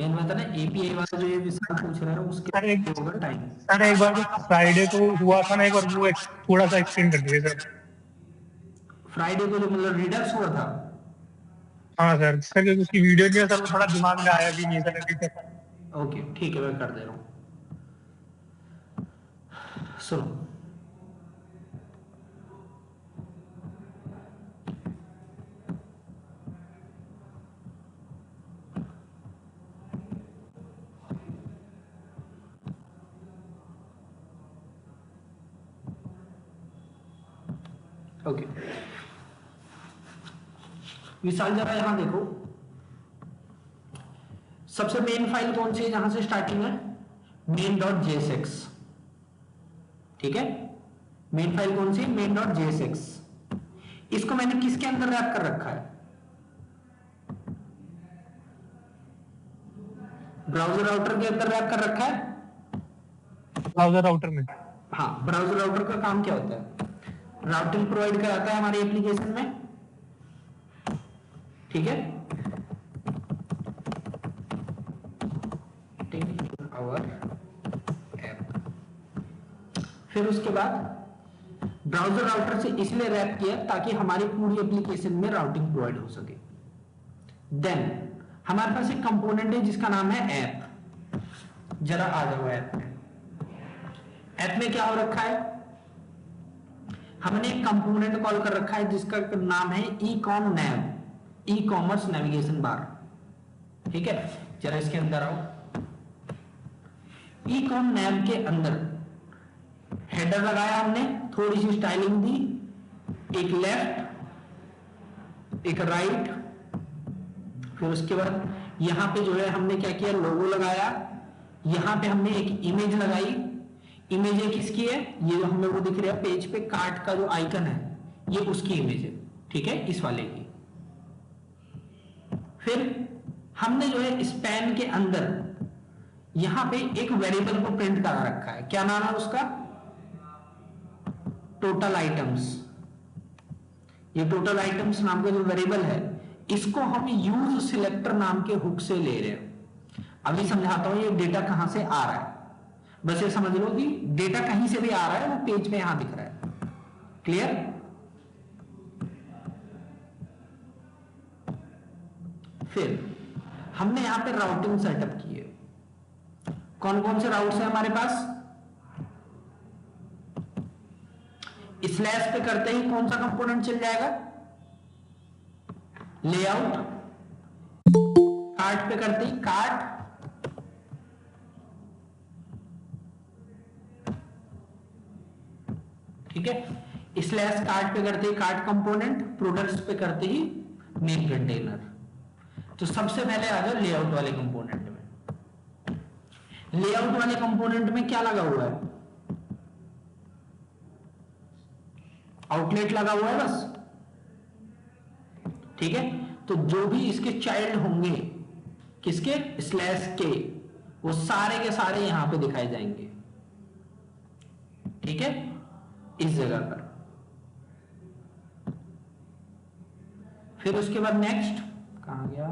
Main बात है ना, एपीआई वाला जो ये विशाल पूछ रहा है उसके सर एक होगा टाइम। सर एक बार जो फ्राइडे को हुआ था ना, एक बार वो थोड़ा सा एक्सप्लेन कर दीजिए सर। फ्राइडे को जो मतलब रिडक्स हुआ था। हाँ सर सर, क्योंकि उसकी वीडियो नहीं है सर, वो थोड़ा दिमाग में आया भी नहीं है सर अभी तक। ओके ठीक है, मैं कर दे रहा हूँ, सुनो। ओके विशाल जरा यहां देखो, सबसे मेन फाइल कौन सी है जहां से स्टार्टिंग है, main.jsx। ठीक है, मेन फाइल कौन सी, main.jsx। इसको मैंने किसके अंदर रैप कर रखा है, ब्राउजर राउटर के अंदर रैप कर रखा है। ब्राउजर राउटर में। हाँ, ब्राउजर राउटर का काम क्या होता है, राउटिंग प्रोवाइड कराता है हमारी एप्लीकेशन में। ठीक है, आवर ऐप। फिर उसके बाद ब्राउजर राउटर से इसलिए रैप किया ताकि हमारी पूरी एप्लीकेशन में राउटिंग प्रोवाइड हो सके। देन हमारे पास एक कंपोनेंट है जिसका नाम है ऐप। जरा आ जाओ ऐप में। ऐप में क्या हो रखा है, हमने एक कंपोनेंट कॉल कर रखा है जिसका नाम है ecom nav, e commerce navigation bar. ठीक है, जरा इसके अंदर आओ। ecom nav के अंदर हेडर लगाया हमने, थोड़ी सी स्टाइलिंग दी, एक लेफ्ट एक राइट। फिर उसके बाद यहां पे जो है हमने क्या किया, लोगो लगाया। यहां पे हमने एक इमेज लगाई। इमेज एक किसकी है, ये जो हमें वो दिख रहा है पेज पे कार्ट का जो आइकन है, ये उसकी इमेज है। ठीक है, इस वाले की। फिर हमने जो है स्पैन के अंदर यहां पे एक वेरिएबल को प्रिंट करा रखा है, क्या नाम है उसका, टोटल आइटम्स। ये टोटल आइटम्स नाम का जो वेरिएबल है, इसको हम यूज सिलेक्टर नाम के हुक से ले रहे हैं। अभी समझाता हूं ये डेटा कहां से आ रहा है। बस ये समझ लो कि डेटा कहीं से भी आ रहा है, वो पेज पे यहां दिख रहा है। क्लियर। फिर हमने यहां पे राउटिंग सेटअप की है। कौन कौन से राउट्स है हमारे पास, स्लैश पे करते ही कौन सा कंपोनेंट चल जाएगा, लेआउट। कार्ट पे करते ही कार्ट। ठीक है, स्लैश कार्ट पे करते ही कार्ट कंपोनेंट, प्रोडक्ट्स पे करते ही मेन कंटेनर। तो सबसे पहले आ जाओ लेआउट वाले कंपोनेंट में। लेआउट वाले कंपोनेंट में क्या लगा हुआ है, आउटलेट लगा हुआ है बस। ठीक है, तो जो भी इसके चाइल्ड होंगे, किसके, स्लैश के, वो सारे के सारे यहां पे दिखाए जाएंगे। ठीक है, इस जगह पर। फिर उसके बाद नेक्स्ट, कहां गया,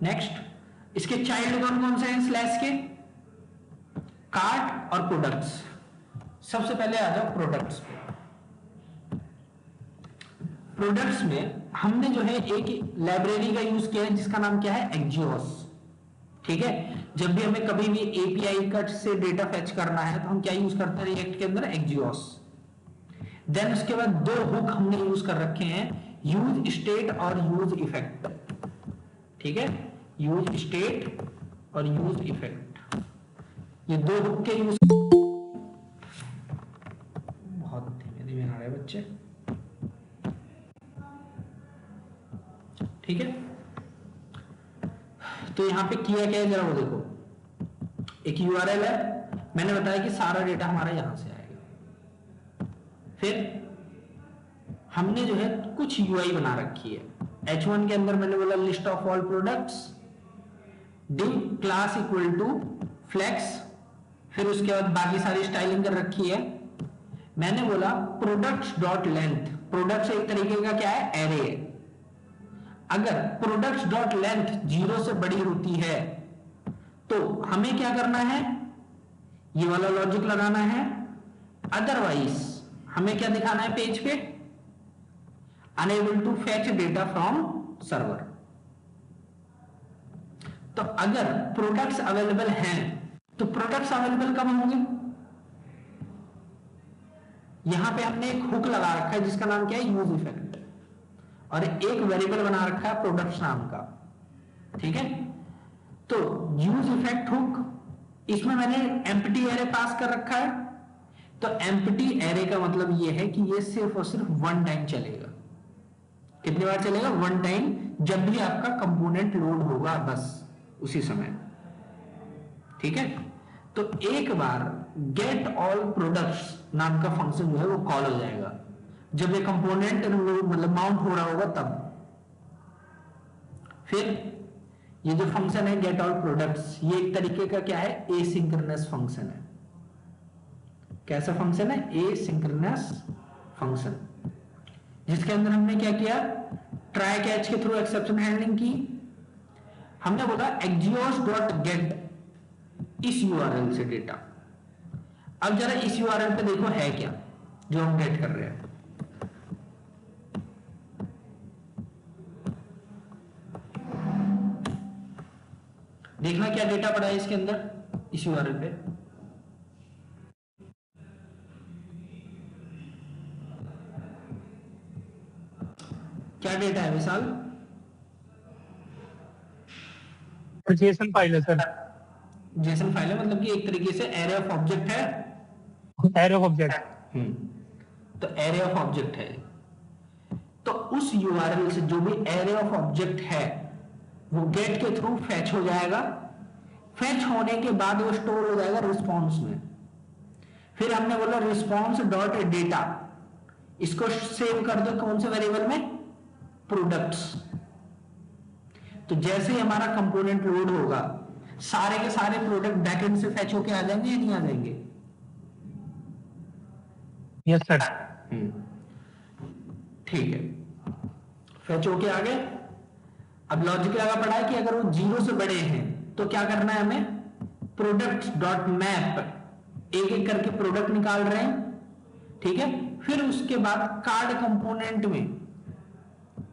नेक्स्ट इसके चाइल्ड कौन कौन से हैं स्लैश के, कार्ट और प्रोडक्ट्स। सबसे पहले आ जाओ प्रोडक्ट्स पे। प्रोडक्ट्स में हमने जो है एक लाइब्रेरी का यूज किया है जिसका नाम क्या है, एक्जियोस। ठीक है, जब भी हमें कभी भी एपीआई कट से डेटा फेच करना है तो हम क्या यूज करते हैं रिएक्ट के अंदर, एक्जियोस। देन उसके बाद दो हुक हमने यूज कर रखे हैं, यूज स्टेट और यूज इफेक्ट। ठीक है, यूज स्टेट और यूज इफेक्ट, ये दो हुक के यूज। बहुत धीमे धीमे आ रहे हैं बच्चे। ठीक है, तो यहां पे किया क्या है जरा वो देखो। एक यूआरएल है, मैंने बताया कि सारा डेटा हमारा यहां से आएगा। फिर हमने जो है कुछ यूआई बना रखी है। h1 के अंदर मैंने बोला list of all products, div class equal to flex. फिर उसके बाद बाकी सारी स्टाइलिंग कर रखी है। मैंने बोला प्रोडक्ट्स डॉट लेंथ, प्रोडक्ट्स एक तरीके का क्या है, एरे है। अगर प्रोडक्ट्स डॉट लेंथ 0 से बड़ी होती है तो हमें क्या करना है, ये वाला लॉजिक लगाना है। अदरवाइज हमें क्या दिखाना है पेज पे, unable to fetch data from server. तो अगर प्रोडक्ट्स अवेलेबल हैं तो प्रोडक्ट्स अवेलेबल कब होंगे, यहां पे हमने एक हुक लगा रखा है जिसका नाम क्या है, यूज इफेक्ट, और एक वेरिएबल बना रखा है प्रोडक्ट्स नाम का। ठीक है, तो यूज इफेक्ट हुक, इसमें मैंने एम्प्टी एरे पास कर रखा है। तो एम्प्टी एरे का मतलब यह है कि ये सिर्फ और सिर्फ वन टाइम चलेगा। कितनी बार चलेगा, वन टाइम, जब भी आपका कंपोनेंट लोड होगा बस उसी समय। ठीक है, तो एक बार गेट ऑल प्रोडक्ट्स नाम का फंक्शन जो है वो कॉल हो जाएगा जब ये कंपोनेंट मतलब माउंट हो रहा होगा तब। फिर ये जो फंक्शन है गेट ऑल प्रोडक्ट्स, ये एक तरीके का क्या है, एसिंक्रोनस फंक्शन है। कैसा फंक्शन है, एसिंक्रोनस फंक्शन, जिसके अंदर हमने क्या किया, ट्राई कैच के थ्रू एक्सेप्शन हैंडलिंग की। हमने बोला एक्जियोस डॉट गेट इस यूआरएल से डेटा। अब जरा इस यूआरएल पे देखो है क्या जो हम गेट कर रहे हैं। देखना क्या डेटा पड़ा है इसके अंदर इस यूआरएल पे। क्या डेटा है विशाल, जेसन फाइल है सर। जेसन फाइल है, मतलब कि एक तरीके से एरे ऑफ ऑब्जेक्ट है। एरे ऑफ ऑब्जेक्ट, तो एरे ऑफ ऑब्जेक्ट है। तो उस यूआरएल से जो भी एरे ऑफ ऑब्जेक्ट है वो गेट के थ्रू फैच हो जाएगा। फैच होने के बाद वो स्टोर हो जाएगा रिस्पॉन्स में। फिर हमने बोला रिस्पॉन्स डॉट डेटा, इसको सेव कर दो कौन से वेरिएबल में, प्रोडक्ट्स। तो जैसे ही हमारा कंपोनेंट लोड होगा सारे के सारे प्रोडक्ट बैकएंड से फैच होके आ जाएंगे या नहीं आ जाएंगे? Yes sir. ठीक है, फैच होके आ गए। अब लॉजिक लगा पड़ा है कि अगर वो 0 से बड़े हैं तो क्या करना है हमें, प्रोडक्ट डॉट मैप, एक एक करके प्रोडक्ट निकाल रहे हैं। ठीक है, फिर उसके बाद कार्ड कंपोनेंट में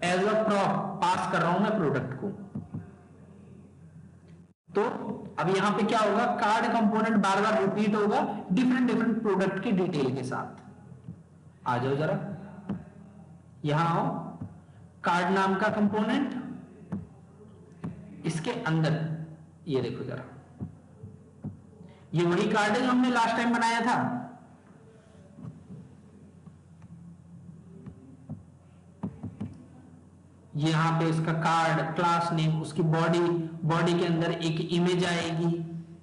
एज अ प्रॉप पास कर रहा हूं मैं प्रोडक्ट को। तो अब यहां पे क्या होगा, कार्ड कंपोनेंट बार बार रिपीट होगा डिफरेंट डिफरेंट प्रोडक्ट की डिटेल के साथ। आ जाओ जरा, यहां आओ, कार्ड नाम का कंपोनेंट, इसके अंदर ये देखो जरा, ये वही कार्ड है जो हमने लास्ट टाइम बनाया था। यहां पे इसका कार्ड, क्लास नेम, उसकी बॉडी, बॉडी के अंदर एक इमेज आएगी।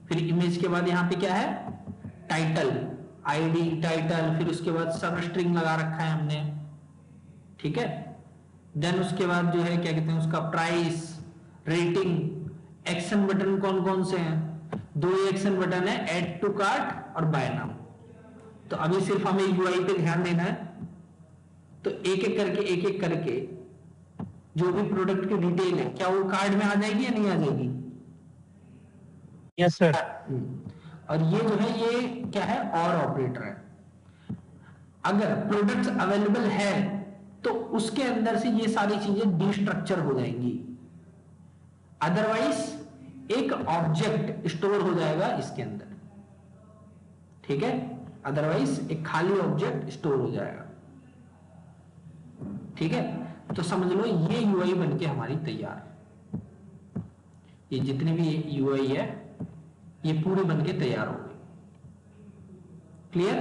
फिर इमेज के बाद यहां पे क्या है, टाइटल, आईडी टाइटल, फिर उसके बाद सब स्ट्रिंग लगा रखा है हमने। ठीक है, देन उसके बाद जो है क्या कहते हैं उसका प्राइस, रेटिंग, एक्शन बटन कौन कौन से हैं, 2 एक्शन बटन है, ऐड टू कार्ट और बाय नाउ। तो अभी सिर्फ हमें यूआई पे ध्यान देना है। तो एक एक करके जो भी प्रोडक्ट की डिटेल है क्या वो कार्ड में आ जाएगी या नहीं आ जाएगी? Yes sir. और ये जो है ये क्या है, और ऑपरेटर है। अगर प्रोडक्ट्स अवेलेबल है तो उसके अंदर से ये सारी चीजें डिस्ट्रक्चर हो जाएंगी। अदरवाइज एक ऑब्जेक्ट स्टोर हो जाएगा इसके अंदर। ठीक है, अदरवाइज एक खाली ऑब्जेक्ट स्टोर हो जाएगा। ठीक है, तो समझ लो ये यूआई बनके हमारी तैयार है। ये जितने भी यूआई है ये पूरे बनके तैयार हो गए। क्लियर?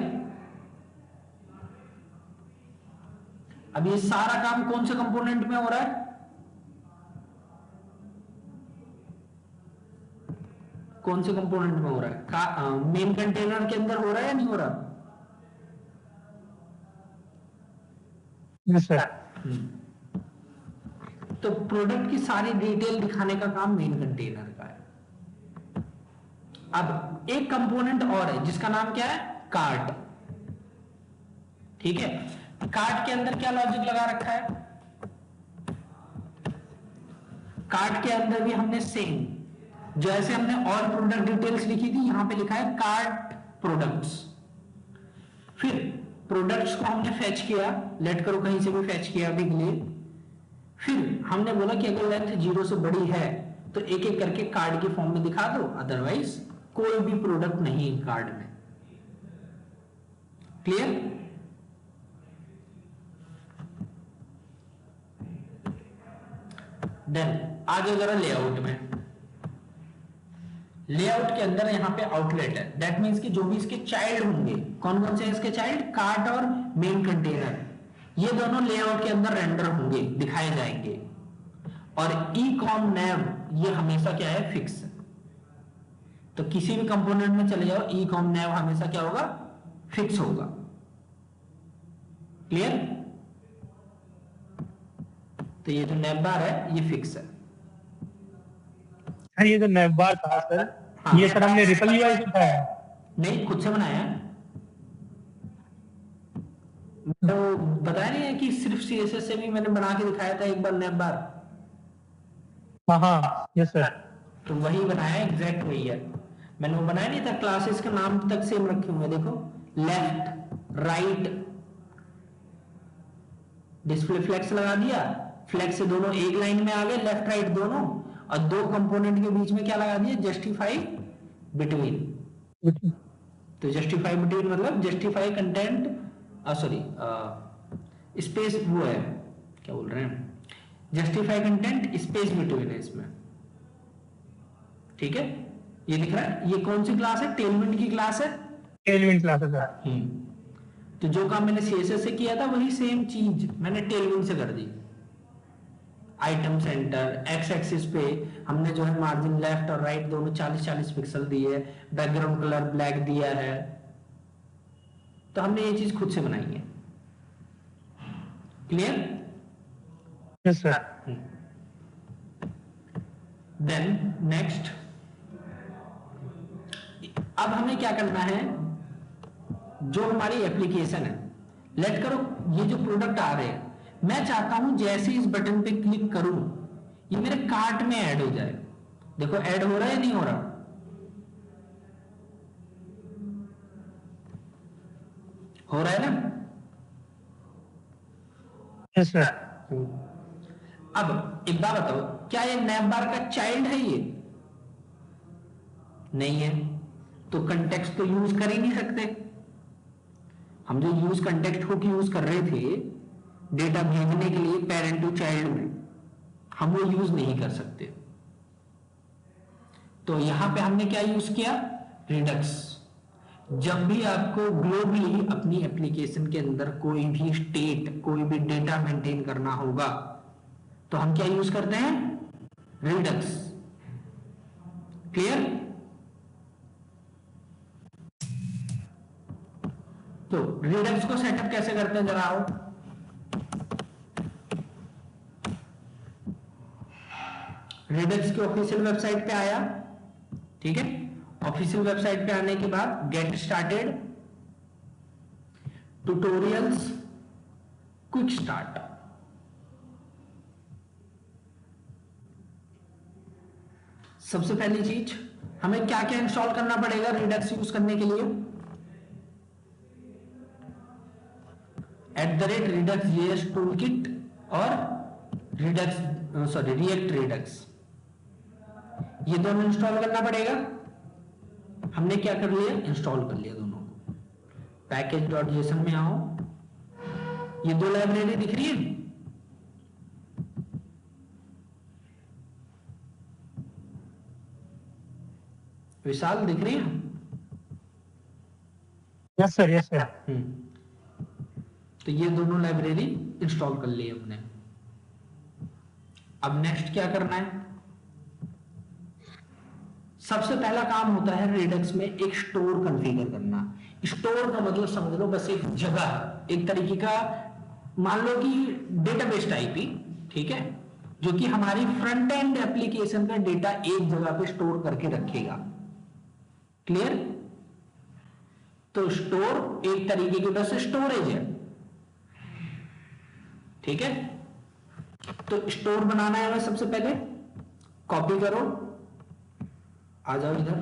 अब ये सारा काम कौन से कंपोनेंट में हो रहा है? कौन से कंपोनेंट में हो रहा है? मेन कंटेनर के अंदर हो रहा है या नहीं हो रहा? Yes sir. तो प्रोडक्ट की सारी डिटेल दिखाने का काम मेन कंटेनर का है। अब एक कंपोनेंट और है जिसका नाम क्या है, कार्ट। ठीक है, कार्ट के अंदर क्या लॉजिक लगा रखा है, कार्ट के अंदर भी हमने सेम, जैसे हमने ऑल प्रोडक्ट डिटेल्स लिखी थी, यहां पे लिखा है कार्ट प्रोडक्ट्स। फिर प्रोडक्ट्स को हमने फेच किया, लेट करो कहीं से भी फेच किया अभी के लिए। फिर हमने बोला कि अगर लेंथ 0 से बड़ी है तो एक एक करके कार्ड के फॉर्म में दिखा दो, अदरवाइज कोई भी प्रोडक्ट नहीं है कार्ड में। क्लियर? देन आगे जरा लेआउट में, लेआउट के अंदर यहां पे आउटलेट है, दैट मींस कि जो भी इसके चाइल्ड होंगे, कौन कौन से इसके चाइल्ड, कार्ट और मेन कंटेनर, ये दोनों लेआउट के अंदर रेंडर होंगे, दिखाए जाएंगे। और ई कॉम नेव ये हमेशा क्या है, फिक्स। तो किसी भी कंपोनेंट में चले जाओ, ई कॉम नेव हमेशा क्या होगा, फिक्स होगा। क्लियर? तो ये जो नेव बार है ये फिक्स है। सर ये जो नेव बार था सर, हाँ। ये सर हमने रिपल यूआई से बनाया है? नहीं, खुद से बनाया है। तो बताया नहीं है कि सिर्फ सीएसएस से भी मैंने बना के दिखाया था एक बार नेव बार। हाँ यस सर। तो वही बनाया, एग्जैक्ट वही है। मैंने वो बनाया नहीं था, क्लासेस के नाम तक सेम रखे हुए, देखो लेफ्ट राइट, डिस्प्ले फ्लेक्स लगा दिया, फ्लेक्स से दोनों एक लाइन में आ गए, लेफ्ट राइट दोनों, और दो कंपोनेंट के बीच में क्या लगा दिया, जस्टिफाई बिटवीन। तो जस्टिफाई बिटवीन मतलब जस्टिफाई कंटेंट, सॉरी स्पेस, वो है क्या बोल रहे हैं, जस्टिफाई कंटेंट स्पेस बिटवीन है इसमें। ठीक है, ये दिख रहा है। ये कौन सी क्लास है, टेलविंड की क्लास है। टेलविंड क्लास है सर। तो जो काम मैंने सीएसएस से किया था वही सेम चीज मैंने टेलविंड से कर दी। आइटम सेंटर, एक्स एक्सिस पे हमने जो है मार्जिन लेफ्ट और राइट दोनों 40-40 पिक्सल दिए, बैकग्राउंड कलर ब्लैक दिया है। तो हमने ये चीज खुद से बनाई है। Clear? Yes sir. Then next, अब हमें क्या करना है, जो हमारी एप्लीकेशन है, लेट करो ये जो प्रोडक्ट आ रहे हैं, मैं चाहता हूं जैसे इस बटन पे क्लिक करूं ये मेरे कार्ट में ऐड हो जाए। देखो ऐड हो रहा है, नहीं हो रहा, हो रहा है ना? Yes sir. अब एक बात बताओ, क्या ये नेव बार का चाइल्ड है? ये नहीं है, तो कंटेक्स्ट तो यूज कर ही नहीं सकते। हम जो यूज कंटेक्स्ट हुक यूज कर रहे थे डेटा भेजने के लिए पेरेंट टू चाइल्ड में, हम वो यूज नहीं कर सकते। तो यहां पे हमने क्या यूज किया, रिडक्स। जब भी आपको ग्लोबली अपनी एप्लीकेशन के अंदर कोई भी स्टेट, कोई भी डेटा मेंटेन करना होगा तो हम क्या यूज करते हैं, रिडक्स। क्लियर? तो रिडक्स को सेटअप कैसे करते हैं जरा आओ। रिडक्स की ऑफिशियल वेबसाइट पे आया, ठीक है। ऑफिशियल वेबसाइट पे आने के बाद get started, tutorials, quick start. सबसे पहली चीज हमें क्या क्या इंस्टॉल करना पड़ेगा रिडक्स यूज करने के लिए, @redux.js टूलकिट और रिएक्ट रिडक्स, ये दोनों इंस्टॉल करना पड़ेगा। हमने क्या कर लिया, इंस्टॉल कर लिया दोनों को। पैकेज.json में आओ, ये दो लाइब्रेरी दिख रही है, विशाल दिख रही है? Yes sir, yes sir. तो ये दोनों लाइब्रेरी इंस्टॉल कर ली हमने। अब नेक्स्ट क्या करना है, सबसे पहला काम होता है रिडक्स में एक स्टोर कॉन्फ़िगर करना। स्टोर का मतलब समझ लो बस एक जगह, एक तरीके का, मान लो कि डेटाबेस टाइप ही, ठीक है, जो कि हमारी फ्रंट एंड एप्लीकेशन का डेटा एक जगह पे स्टोर करके रखेगा। क्लियर? तो स्टोर एक तरीके की बस स्टोरेज है, ठीक है। तो स्टोर बनाना है हमें सबसे पहले, कॉपी करो, आ जाओ इधर,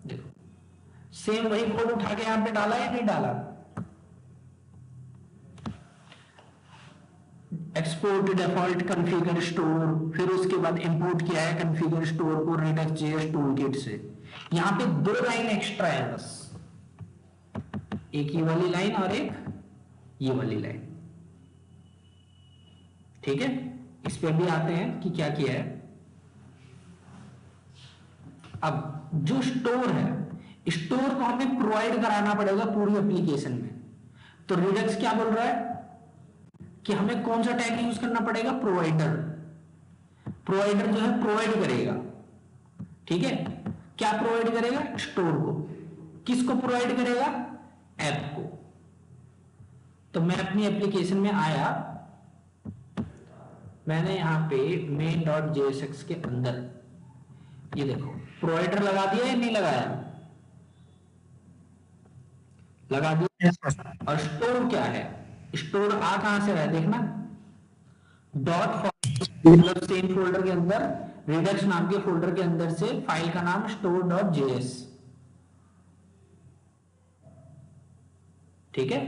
देखो सेम वही कोड उठा के यहां पे डाला या नहीं डाला? एक्सपोर्ट डिफॉल्ट कॉन्फ़िगर स्टोर, फिर उसके बाद इंपोर्ट किया है कॉन्फ़िगर स्टोर को Redux.js टूलकिट से। यहां पे 2 लाइन एक्स्ट्रा है बस, एक ये वाली लाइन और एक ये वाली लाइन। ठीक है, इस पे भी आते हैं कि क्या किया है। अब जो स्टोर है, स्टोर को हमें प्रोवाइड कराना पड़ेगा पूरी एप्लीकेशन में। तो Redux क्या बोल रहा है कि हमें कौन सा टैग यूज करना पड़ेगा? प्रोवाइडर। प्रोवाइडर जो है प्रोवाइड करेगा, ठीक है। क्या प्रोवाइड करेगा? स्टोर को। किसको प्रोवाइड करेगा? ऐप को। तो मैं अपनी एप्लीकेशन में आया, मैंने यहां पे main.jsx के अंदर ये देखो प्रोवाइडर लगा दिया या नहीं लगाया? लगा दिया। और स्टोर क्या है? स्टोर आ कहां से रहा है देखना, डॉट मतलब सेम फोल्डर के अंदर, Redux नाम के फोल्डर के अंदर से फाइल का नाम store.js, ठीक है।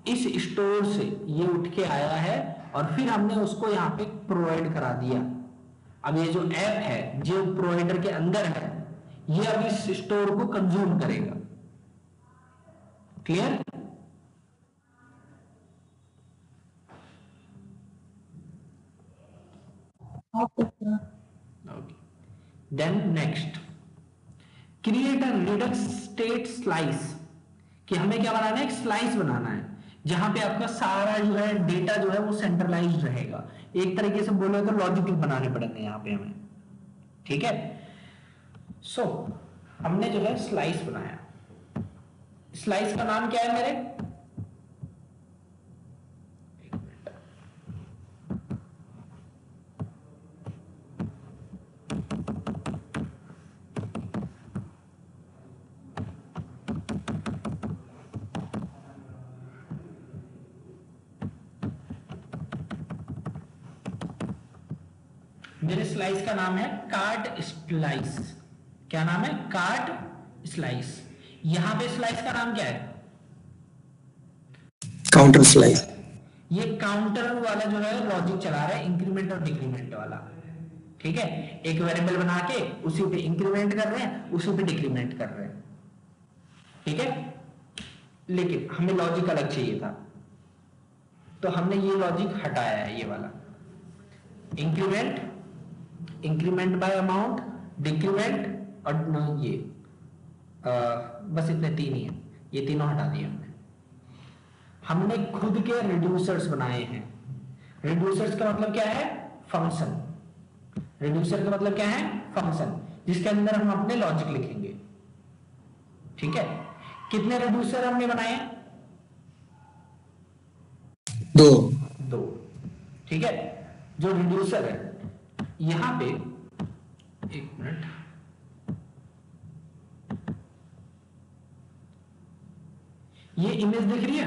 इस स्टोर से ये उठ के आया है और फिर हमने उसको यहां पे प्रोवाइड करा दिया। अब ये जो ऐप है जो प्रोवाइडर के अंदर है, ये अब इस स्टोर को कंज्यूम करेगा। Clear? Okay. Then next, create a Redux state slice, कि हमें क्या बनाना है? एक स्लाइस बनाना है जहां पे आपका सारा जो है डेटा जो है वो सेंट्रलाइज्ड रहेगा। एक तरीके से बोले तो लॉजिकल बनाने पड़ेंगे यहां पे हमें, ठीक है। सो हमने जो है स्लाइस बनाया। स्लाइस का नाम क्या है मेरे? मेरे स्लाइस का नाम है कार्ट स्लाइस। क्या नाम है? Cart slice. यहां पे स्लाइस का नाम क्या है? Counter slice. ये काउंटर वाला जो है लॉजिक चला रहा है, इंक्रीमेंट और डिक्रीमेंट वाला, ठीक है। एक वेरिएबल बना के उसी पे इंक्रीमेंट कर रहे हैं, उसी पे डिक्रीमेंट कर रहे हैं, ठीक है। लेकिन हमें लॉजिक अलग चाहिए था, तो हमने ये लॉजिक हटाया है, ये वाला increment, increment bye amount, decrement और ये बस इतने 3 ही है, ये तीनों हटा दिए हमने। हमने खुद के रिड्यूसर्स बनाए हैं। रिड्यूसर्स का मतलब क्या है? फंक्शन। रिड्यूसर का मतलब क्या है? फंक्शन, जिसके अंदर हम अपने लॉजिक लिखेंगे, ठीक है। कितने रिड्यूसर हमने बनाए? 2, ठीक है। जो रिड्यूसर है यहां पे, एक मिनट, ये इमेज दिख रही है?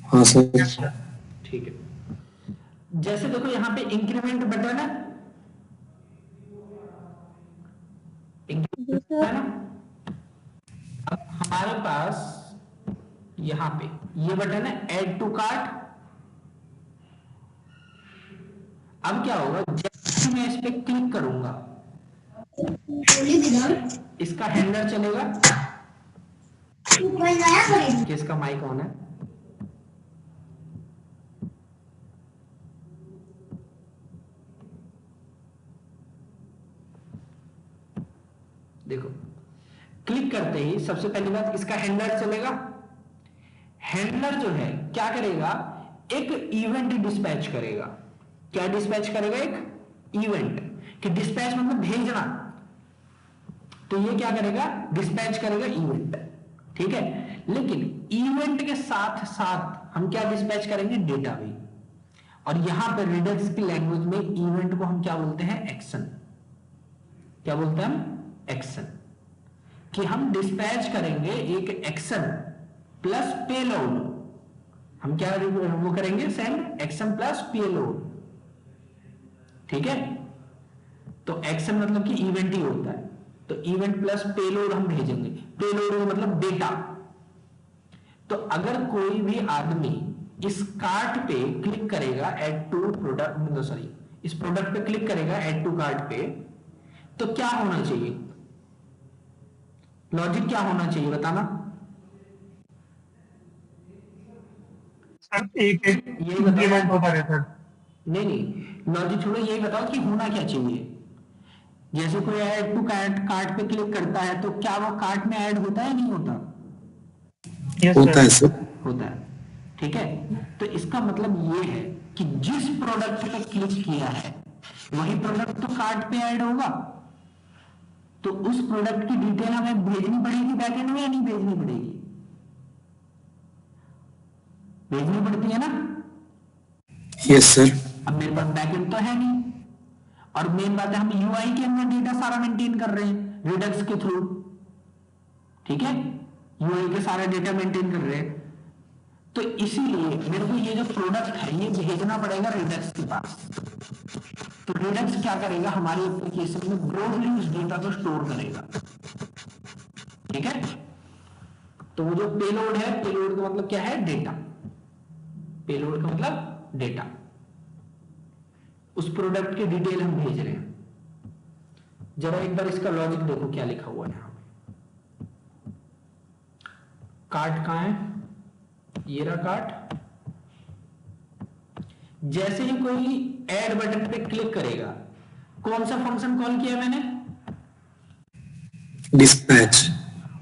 हाँ सर। ठीक है। जैसे देखो यहां पे इंक्रीमेंट बटन है, इंक्रीमेंट है ना। अब हमारे पास यहां पे ये बटन है ऐड टू कार्ट। अब क्या होगा, जैसे मैं इस पे क्लिक करूंगा इसका हैंडलर चलेगा। किसका माइक ऑन है? देखो क्लिक करते ही सबसे पहली बात इसका हैंडलर चलेगा। हैंडलर जो है क्या करेगा? एक इवेंट डिस्पैच करेगा। क्या डिस्पैच करेगा? एक इवेंट। कि डिस्पैच मतलब भेजना, तो ये क्या करेगा? डिस्पैच करेगा इवेंट, ठीक है। लेकिन इवेंट के साथ साथ हम क्या डिस्पैच करेंगे? डेटा भी। और यहां पर Redux की लैंग्वेज में इवेंट को हम क्या बोलते हैं? एक्शन। क्या बोलते हैं हम? एक्शन। कि हम डिस्पैच करेंगे एक एक्शन प्लस पेलोड, हम क्या वो करेंगे, सेंड एक्शन प्लस पेलोड, ठीक है। तो एक्शन मतलब कि इवेंट ही होता है, तो इवेंट प्लस पेलोड हम भेजेंगे। पेलोड मतलब डेटा। तो अगर कोई भी आदमी इस कार्ट पे क्लिक करेगा, ऐड टू प्रोडक्ट, सॉरी इस प्रोडक्ट पे क्लिक करेगा ऐड टू कार्ट पे, तो क्या होना चाहिए, लॉजिक क्या होना चाहिए बताना। सर एक एक यही इंक्रीमेंट बताओ, होता रहता है। नहीं नहीं लॉजिक छोड़ो, यही बताओ कि होना क्या चाहिए। जैसे कोई ऐड टू कार्ट कार्ट पे क्लिक करता है तो क्या वो कार्ट में ऐड होता है नहीं होता, यस होता है सर। सर। होता है, ठीक है। तो इसका मतलब ये है कि जिस प्रोडक्ट पे क्लिक किया है वही प्रोडक्ट तो कार्ट पे ऐड होगा, तो उस प्रोडक्ट की डिटेल हमें भेजनी पड़ेगी बैकएंड में या नहीं भेजनी पड़ेगी, भेजनी पड़ती है ना। Yes sir. अब मेरे पास बैकएंड तो है नहीं, और मेन बात है हम यूआई के अंदर डेटा सारा मेंटेन कर रहे हैं रिडक्स के थ्रू, ठीक है, यूआई के सारा डेटा मेंटेन कर रहे हैं। तो इसीलिए मेरे को ये जो प्रोडक्ट है ये भेजना पड़ेगा रिडक्स के पास। तो रिडक्स क्या करेगा, हमारी एप्लीकेशन में ब्रॉडली उस डेटा को स्टोर करेगा, ठीक है। तो वो जो पेलोड है, पेलोड का मतलब क्या है, डेटा। पेलोड का मतलब डेटा, उस प्रोडक्ट की डिटेल हम भेज रहे हैं। जरा एक बार इसका लॉजिक देखो क्या लिखा हुआ है यहां पे। कार्ट कहां है, ये रहा कार्ट। जैसे ही कोई ऐड बटन पे क्लिक करेगा, कौन सा फंक्शन कॉल किया मैंने, डिस्पैच।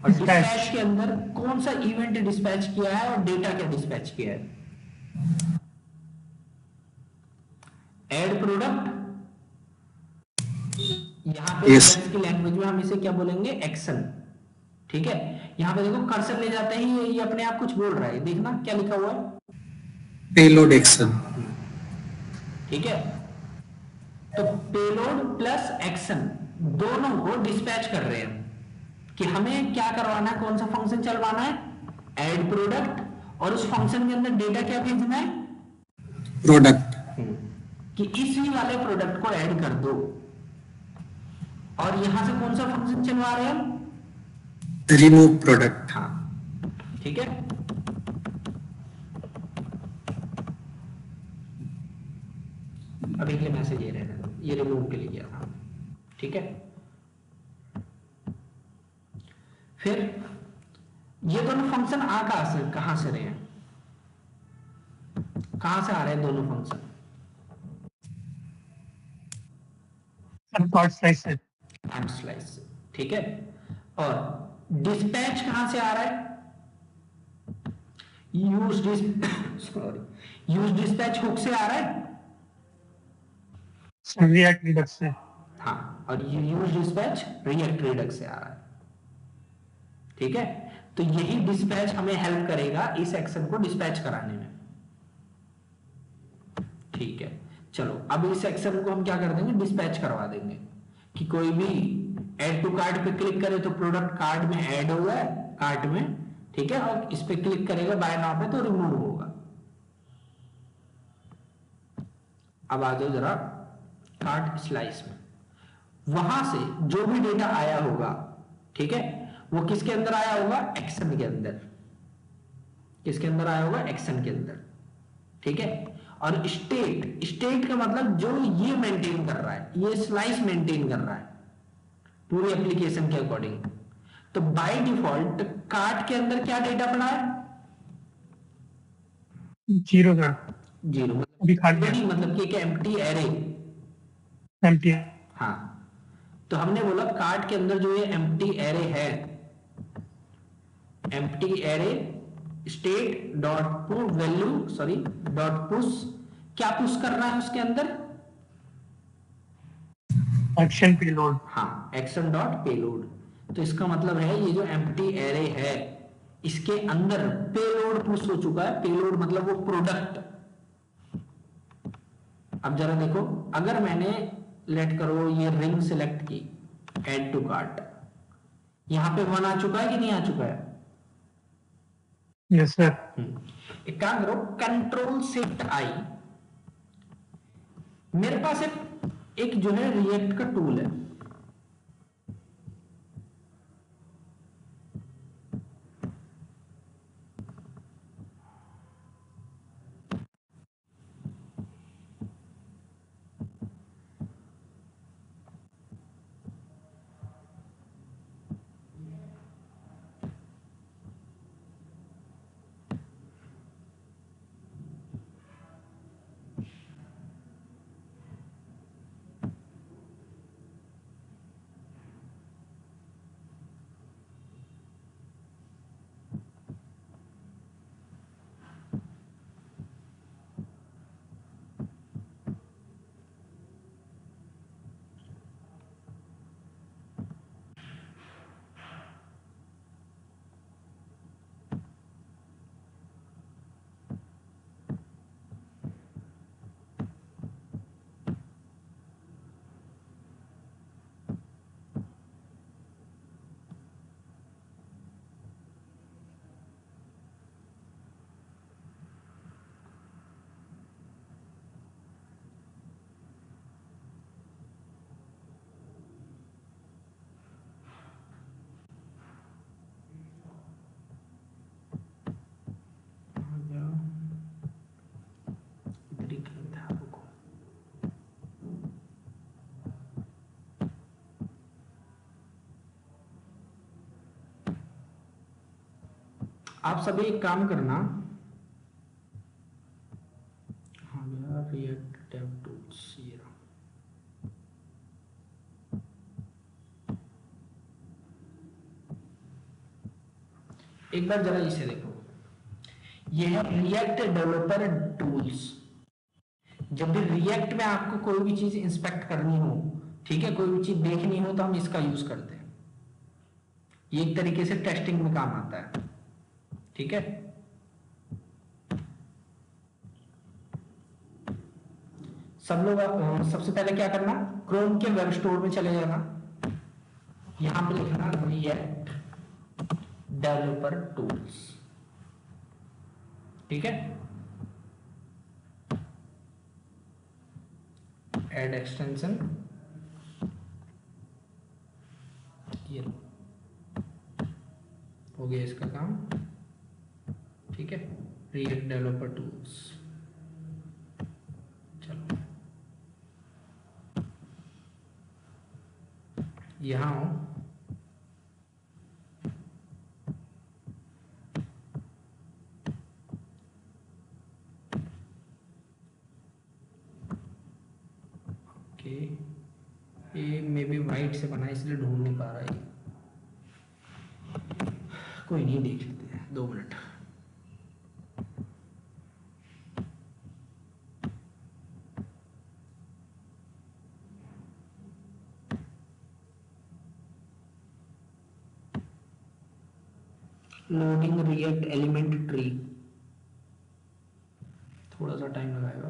और डिस्पैच के अंदर कौन सा इवेंट डिस्पैच किया है और डेटा क्या डिस्पैच किया है, ऐड प्रोडक्ट। यहां पे Yes. की लैंग्वेज में हम इसे क्या बोलेंगे, एक्शन, ठीक है। यहां पे देखो कर्सर ले जाते ही ये अपने आप कुछ बोल रहा है, देखना क्या लिखा हुआ है, पेलोड एक्शन। ठीक है। तो पेलोड प्लस एक्शन दोनों को डिस्पैच कर रहे हैं कि हमें क्या करवाना है, कौन सा फंक्शन चलवाना है, ऐड प्रोडक्ट, और उस फंक्शन के अंदर डेटा क्या भेजना है, प्रोडक्ट। कि इसी वाले प्रोडक्ट को ऐड कर दो। और यहां से कौन सा फंक्शन चलवा रहे हैं हम, रिमूव प्रोडक्ट। हाँ, ठीक है। अभी के लिए मैसेज ये रहने दो, ये रिमूव के लिए किया था, ठीक है। फिर ये दोनों फंक्शन आ कहां से रहे हैं, कहां से आ रहे हैं दोनों फंक्शन, कार्ट स्लाइस से। एम स्लाइस से, ठीक है। और डिस्पैच कहां से आ रहा है, यूज डिस्पैच हुक से आ रहा है, रिएक्ट रिडक्स से। हाँ, और ये यूज डिस्पैच रिएक्ट रिडक्स से आ रहा है, ठीक है। तो यही डिस्पैच हमें हेल्प करेगा इस एक्शन को डिस्पैच कराने में, ठीक है। चलो अब इस एक्शन को हम क्या कर देंगे, डिस्पैच करवा देंगे कि कोई भी ऐड टू कार्ट पे क्लिक करे तो प्रोडक्ट कार्ट में ऐड होगा, कार्ट में, ठीक है, और इस पे क्लिक करेगा बाय नाउ पे तो रिमूव होगा। अब आ जाओ जरा कार्ट स्लाइस में, वहां से जो भी डेटा आया होगा, ठीक है, वो किसके अंदर आया होगा, एक्शन के अंदर, किसके अंदर आया होगा, एक्शन के अंदर, ठीक है। और स्टेट का मतलब जो ये मेंटेन कर रहा है, ये स्लाइस मेंटेन कर रहा है पूरी एप्लीकेशन के अकॉर्डिंग। तो बाय डिफॉल्ट कार्ट के अंदर क्या डेटा पड़ा है, जीरो सर। जीरो, अभी खाली है। मतलब कि एक एम्प्टी एरे, एम्प्टी है। हाँ। तो हमने बोला कार्ट के अंदर जो ये एम्प्टी एरे है, empty array state dot put value, sorry dot push, क्या पुश कर रहा है उसके अंदर, एक्शन पेलोड। हाँ, एक्शन डॉट पेलोड। तो इसका मतलब है ये जो एम्प्टी एरे है इसके अंदर पेलोड पुश हो चुका है, पेलोड मतलब वो प्रोडक्ट। अब जरा देखो, अगर मैंने लेट करो ये रिंग सिलेक्ट की, ऐड टू कार्ट, यहां पे 1 आ चुका है कि नहीं आ चुका है, यस सर। एक काम करो, कंट्रोल शिफ्ट आई, मेरे पास एक जो है रिएक्ट का टूल है, आप सभी एक काम करना, हाँ यार रिएक्ट टैब टूल्स ये रहा। एक बार जरा इसे देखो, ये है रिएक्ट डेवलपर टूल्स। जब भी रिएक्ट में आपको कोई भी चीज इंस्पेक्ट करनी हो, ठीक है, कोई भी चीज देखनी हो, तो हम इसका यूज करते हैं। ये एक तरीके से टेस्टिंग में काम आता है, ठीक है। सब लोग सबसे पहले क्या करना, क्रोम के वेब स्टोर में चले जाना, यहां पे लिखना रिएक्ट डेवलपर टूल्स, ठीक है। ऐड एक्सटेंशन, ये हो गया इसका काम, ठीक है। रिएक्ट डेवलपर टूल्स, चलो यहां हो, ओके। ये मे बी वाइट से बना इसलिए ढूंढ नहीं पा रहा है, कोई नहीं, देख लेते हैं, 2 minute. Loading react element tree, थोड़ा सा टाइम लगाएगा।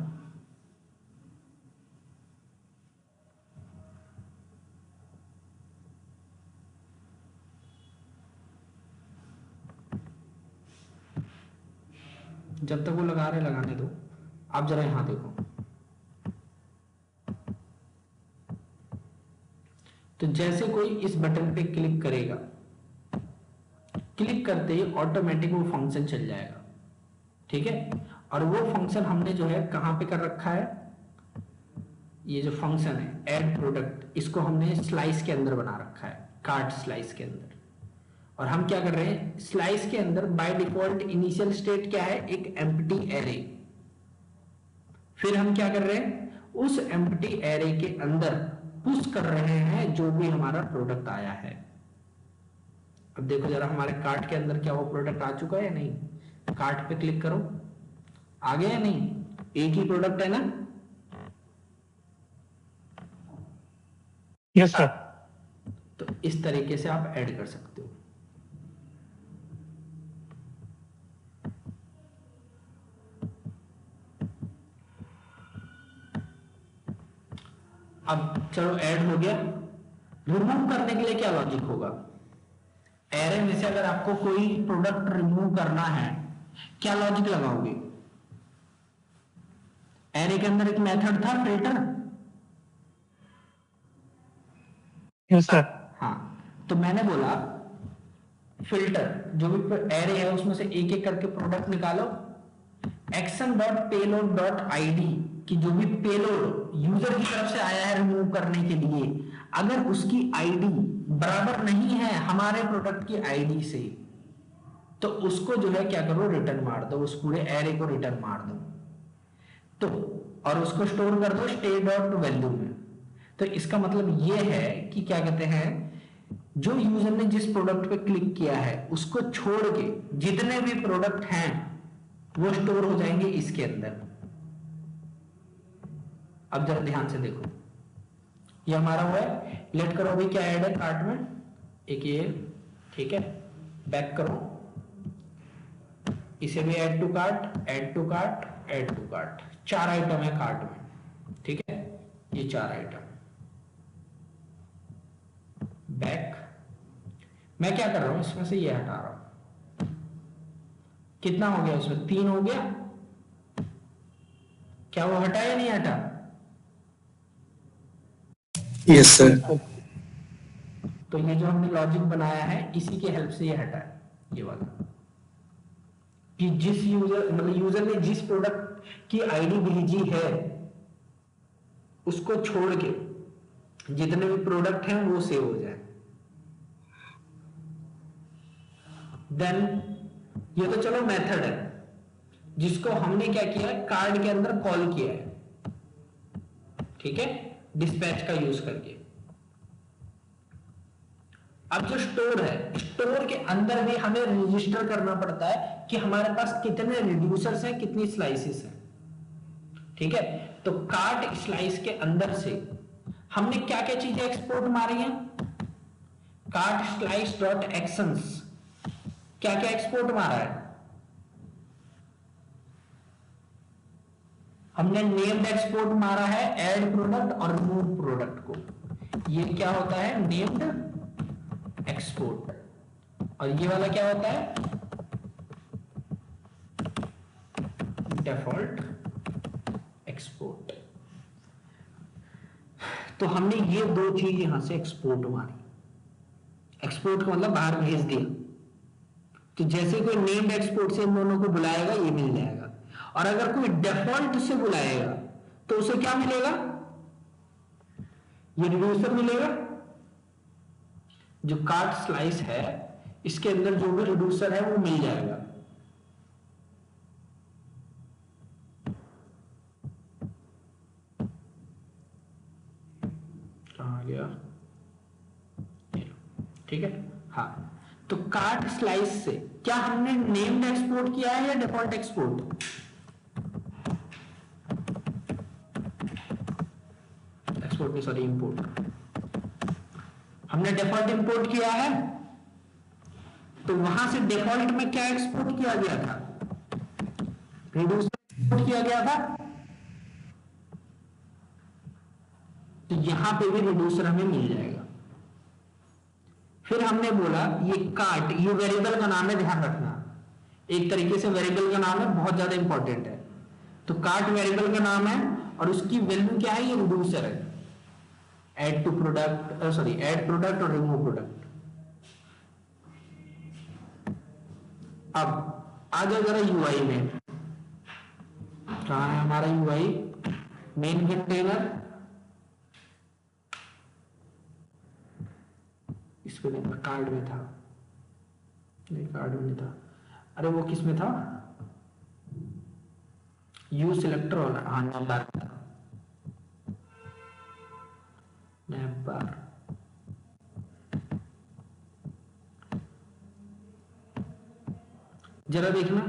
जब तक वो लगा रहे लगाने दो। आप जरा यहां देखो, तो जैसे कोई इस बटन पे क्लिक करेगा, क्लिक करते ही ऑटोमेटिक वो फंक्शन चल जाएगा, ठीक है। और वो फंक्शन हमने जो है कहां पे कर रखा है, ये जो फंक्शन है ऐड प्रोडक्ट, इसको हमने स्लाइस के अंदर बना रखा है, कार्ड स्लाइस के अंदर। और हम क्या कर रहे हैं, स्लाइस के अंदर बाय डिफॉल्ट इनिशियल स्टेट क्या है, एक एम्प्टी एरे। फिर हम क्या कर रहे हैं, उस एम्प्टी एरे के अंदर पुश कर रहे हैं जो भी हमारा प्रोडक्ट आया है। अब देखो जरा हमारे कार्ट के अंदर क्या वो प्रोडक्ट आ चुका है या नहीं, कार्ट पे क्लिक करो, आ गया या नहीं, एक ही प्रोडक्ट है ना। Yes sir. तो इस तरीके से आप ऐड कर सकते हो। अब चलो ऐड हो गया, रिमूव करने के लिए क्या लॉजिक होगा, एरे में से अगर आपको कोई प्रोडक्ट रिमूव करना है, क्या लॉजिक लगाओगे? एरे के अंदर एक मेथड था फिल्टर। Yes sir. हाँ, तो मैंने बोला फिल्टर जो भी एरे है उसमें से एक एक करके प्रोडक्ट निकालो। Action dot payload dot ID की जो भी पेलोड यूजर की तरफ से आया है रिमूव करने के लिए, अगर उसकी आईडी बराबर नहीं है हमारे प्रोडक्ट की आईडी से, तो उसको जो है क्या करो, रिटर्न मार दो, उस पूरे एरे को रिटर्न मार दो। तो और उसको स्टोर कर दो स्टेट डॉट वैल्यू में। तो इसका मतलब ये है कि क्या कहते हैं, जो यूजर ने जिस प्रोडक्ट पे क्लिक किया है उसको छोड़ के जितने भी प्रोडक्ट हैं वो स्टोर हो जाएंगे इसके अंदर। अब जरा ध्यान से देखो, ये हमारा हुआ है। लेट करो भाई क्या ऐड है कार्ट में, एक ये, ठीक है। बैक करो, इसे भी add to cart, add to cart, add to cart. 4 item है कार्ट में, ठीक है, ये 4 आइटम। बैक, मैं क्या कर रहा हूं, इसमें से ये हटा रहा हूं। कितना हो गया उसमें, 3 हो गया। क्या वो हटा या नहीं हटा? Yes sir. तो ये जो हमने लॉजिक बनाया है इसी के हेल्प से ये हटा है, ये वाला, कि जिस यूजर मतलब यूजर ने जिस प्रोडक्ट की आईडी भेजी है उसको छोड़ के जितने भी प्रोडक्ट हैं वो सेव हो जाए। देन ये तो चलो मेथड है जिसको हमने क्या किया है, कार्ड के अंदर कॉल किया है, ठीक है, डिस्पैच का यूज करके। अब जो स्टोर है, स्टोर के अंदर भी हमें रजिस्टर करना पड़ता है कि हमारे पास कितने रिड्यूसर्स हैं, कितनी स्लाइसेस हैं, ठीक है। तो कार्ट स्लाइस के अंदर से हमने क्या क्या चीजें एक्सपोर्ट मारी हैं, कार्ट स्लाइस डॉट एक्शंस, क्या क्या एक्सपोर्ट मारा है हमने, नेम्ड एक्सपोर्ट मारा है ऐड प्रोडक्ट और रिमूव प्रोडक्ट को। ये क्या होता है, नेम्ड एक्सपोर्ट। और ये वाला क्या होता है, डिफॉल्ट एक्सपोर्ट। तो हमने ये 2 चीज यहां से एक्सपोर्ट मारी। एक्सपोर्ट का मतलब बाहर भेज दिया। तो जैसे कोई नेम्ड एक्सपोर्ट से इन दोनों को बुलाएगा ये मिल जाएगा, और अगर कोई डिफॉल्ट से बुलाएगा तो उसे क्या मिलेगा, ये रिड्यूसर मिलेगा। जो कार्ट स्लाइस है इसके अंदर जो भी रिड्यूसर है वो मिल जाएगा। कहां गया, ठीक है। हाँ, तो कार्ट स्लाइस से क्या हमने नेम्ड एक्सपोर्ट किया है या डिफॉल्ट एक्सपोर्ट? एक्सपोर्ट नहीं, सॉरी, इंपोर्ट। हमने डिफॉल्ट इंपोर्ट किया है, तो वहां से डिफॉल्ट में क्या एक्सपोर्ट किया गया था, रिड्यूसर एक्सपोर्ट किया गया था। तो यहां पे भी रिड्यूसर हमें मिल जाएगा। फिर हमने बोला ये कार्ट, ये वेरिएबल का नाम है, ध्यान रखना, एक तरीके से वेरिएबल का नाम है, बहुत ज्यादा इंपॉर्टेंट है। तो कार्ट वेरिएबल का नाम है और उसकी वैल्यू क्या है, ये रिड्यूसर है। Add to product, sorry, add product और रिमूव प्रोडक्ट। अब आ जाओ जरा यूआई में, कहां है हमारा यूआई, मेन कंटेनर, इस पे नहीं था, कार्ड में था, नहीं कार्ड में नहीं था, अरे वो किस में था, यू सिलेक्टर वाला, हाँ नाम बार था, नैप बार। जरा देखना,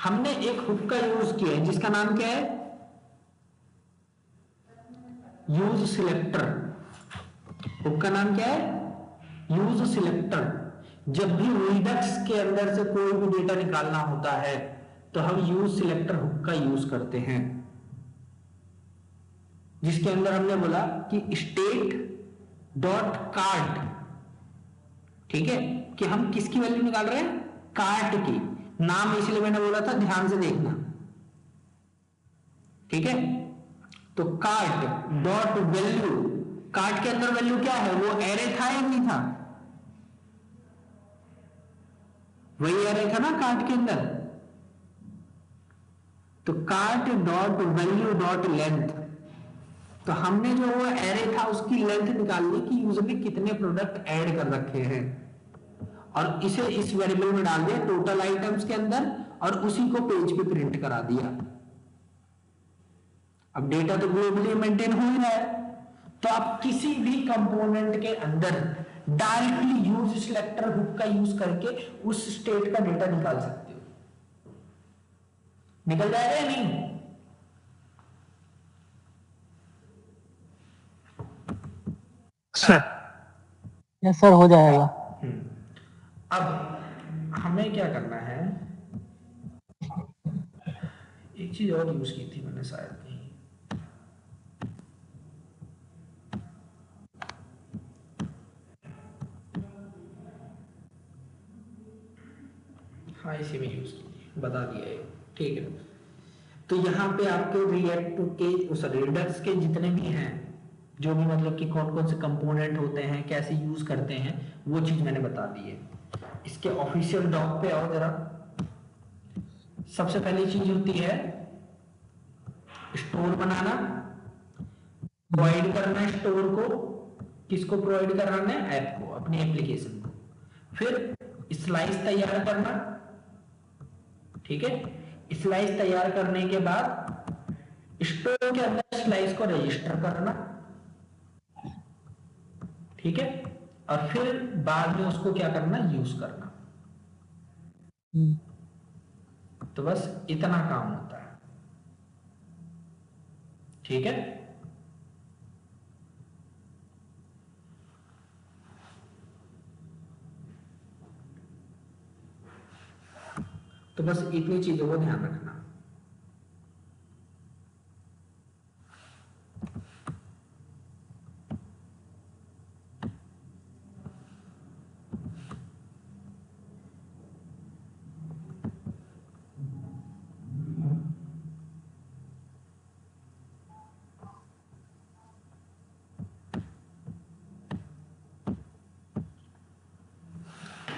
हमने एक हुक का यूज किया है जिसका नाम क्या है, यूज सिलेक्टर। हुक का नाम क्या है, यूज सिलेक्टर। जब भी रिडक्स के अंदर से कोई भी डेटा निकालना होता है तो हम यूज सिलेक्टर हुक का यूज करते हैं, जिसके अंदर हमने बोला कि स्टेट डॉट कार्ट, ठीक है, कि हम किसकी वैल्यू निकाल रहे हैं, कार्ट की। नाम इसलिए मैंने बोला था ध्यान से देखना, ठीक है। तो कार्ट डॉट वैल्यू, कार्ट के अंदर वैल्यू क्या है, वो एरे था या नहीं था, वही एरे था ना कार्ट के अंदर। तो cart dot value dot length, तो हमने जो वो एरे था उसकी लेंथ निकालनी कि यूजर ने कितने प्रोडक्ट ऐड कर रखे हैं, और इसे इस वेरिएबल में डाल दिया टोटल आइटम्स के अंदर, और उसी को पेज पे प्रिंट करा दिया। अब डेटा तो ग्लोबली मेंटेन हो ही रहा है, तो आप किसी भी कंपोनेंट के अंदर डायरेक्टली यूज सिलेक्टर हुक का यूज करके उस स्टेट का डेटा निकाल सकते हो। निकल जाएगा या नहीं? सर यस सर, हो जाएगा। अब हमें क्या करना है, एक चीज और यूज की थी मैंने शायद कहीं, हाँ इसी में यूज की थी, बता दिया है, ठीक है। तो यहाँ पे आपके रिएक्ट के सॉरी रिडक्स के जितने भी हैं, जो भी मतलब कि कौन कौन से कंपोनेंट होते हैं, कैसे यूज करते हैं, वो चीज मैंने बता दी है। इसके ऑफिशियल डॉक पे आओ जरा। सबसे पहली चीज होती है स्टोर बनाना, प्रोवाइड करना है स्टोर को, किसको प्रोवाइड कराना है, ऐप को, अपनी एप्लीकेशन को। फिर स्लाइस तैयार करना, ठीक है। स्लाइस तैयार करने के बाद स्टोर के अंदर स्लाइस को रजिस्टर करना, ठीक है, और फिर बाद में उसको क्या करना, यूज करना। तो बस इतना काम होता है, ठीक है। तो बस इतनी चीजों को ध्यान रखना।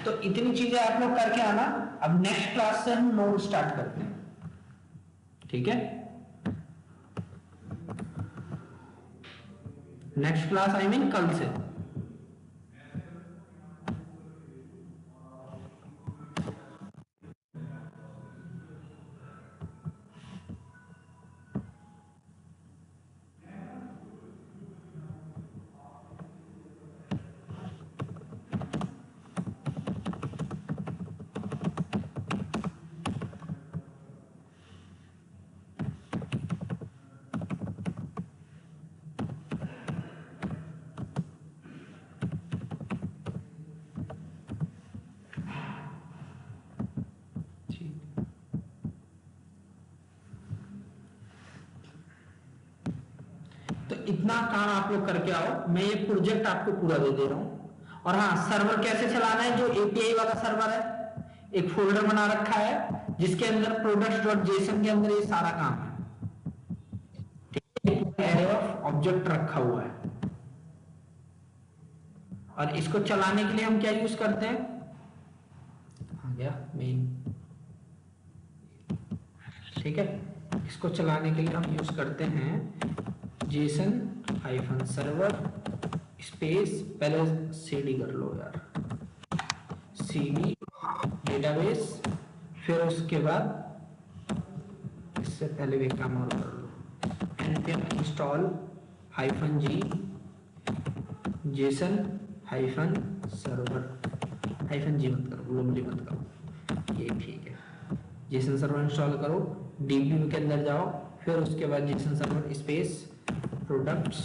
तो इतनी चीजें आप लोग करके आना। अब नेक्स्ट क्लास से हम नोट स्टार्ट करते हैं, ठीक है। नेक्स्ट क्लास आई मीन कल से। तो इतना काम आप लोग करके आओ, मैं ये प्रोजेक्ट आपको पूरा दे दे रहा हूं। और हाँ, सर्वर कैसे चलाना है, जो एपीआई वाला सर्वर है, एक फोल्डर बना रखा है जिसके अंदर products.json के अंदर ये सारा काम है, एरे ऑफ ऑब्जेक्ट रखा हुआ है। और इसको चलाने के लिए हम क्या यूज करते हैं, आ गया मेन, ठीक है। इसको चलाने के लिए हम यूज करते हैं जेसन हाइफन सर्वर स्पेस, पहले सीडी कर लो यार, सीडी डेटाबेस, फिर उसके बाद इससे पहले भी काम और कर लो, npm इंस्टॉल हाइफन जी जेसन हाइफन सर्वर, हाइफन जी मत करो, ग्लोबली मत करो, ये ठीक है। जेसन सर्वर इंस्टॉल करो, डीबी के अंदर जाओ, फिर उसके बाद Jason server space products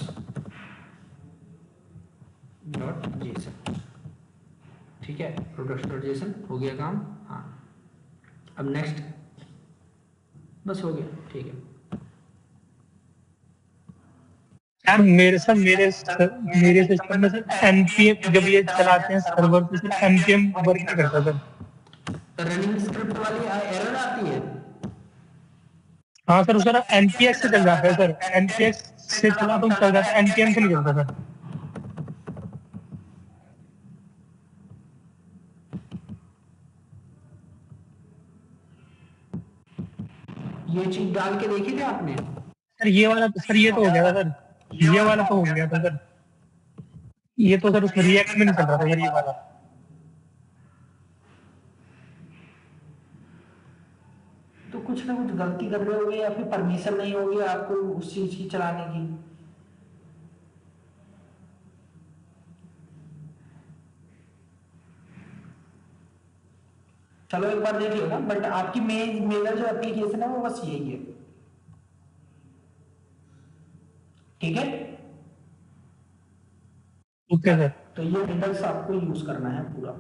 dot JSON, ठीक है। प्रोडक्ट्स डॉट जेसन हो गया काम। हाँ, अब नेक्स्ट, बस हो गया, ठीक है। यार मेरे सिस्टम में सर npm, जब ये चलाते हैं सर्वर पे सर npm वर्क नहीं करता सर। रनिंग स्क्रिप्ट वाली एरर आती है। हाँ सर, उसका एनपीएक्स से चल जाता है सर, एनपीएक्स से चला तो चल जाता है, एनपीएम से नहीं चलता सर। ये चीज डाल के देखी थी आपने? सर ये वाला तो, सर ये तो हो गया था सर, ये वाला तो हो गया था सर, ये तो सर उसमें रिएक्ट में नहीं चल रहा था सर ये वाला। तो कुछ ना कुछ गलती कर रहे होगे या फिर परमिशन नहीं होगी आपको उस चीज की चलाने की। चलो एक बार देखिएगा, बट आपकी मेजर जो एप्लीकेशन है वो बस यही है। ठीक है, ओके सर। तो ये विंडोज आपको यूज करना है पूरा।